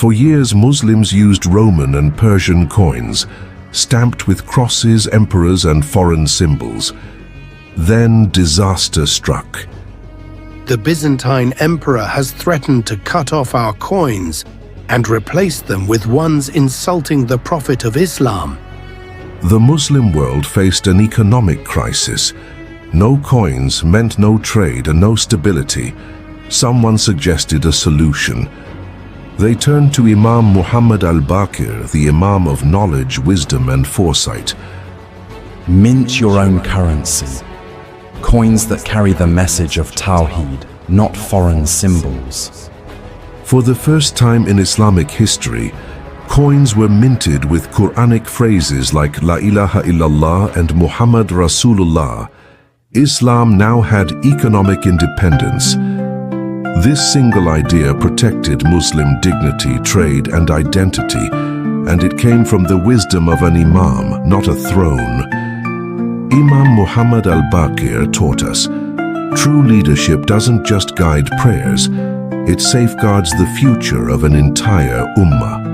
For years, Muslims used Roman and Persian coins, stamped with crosses, emperors, and foreign symbols. Then disaster struck. The Byzantine emperor has threatened to cut off our coins and replace them with ones insulting the Prophet of Islam. The Muslim world faced an economic crisis. No coins meant no trade and no stability. Someone suggested a solution. They turned to Imam Muhammad Al-Baqir, the Imam of knowledge, wisdom, and foresight. Mint your own currency. Coins that carry the message of Tawheed, not foreign symbols. For the first time in Islamic history, coins were minted with Quranic phrases like La ilaha illallah and Muhammad Rasulullah. Islam now had economic independence. This single idea protected Muslim dignity, trade, and identity, and it came from the wisdom of an imam, not a throne. Imam Muhammad Al-Baqir taught us, true leadership doesn't just guide prayers, it safeguards the future of an entire ummah.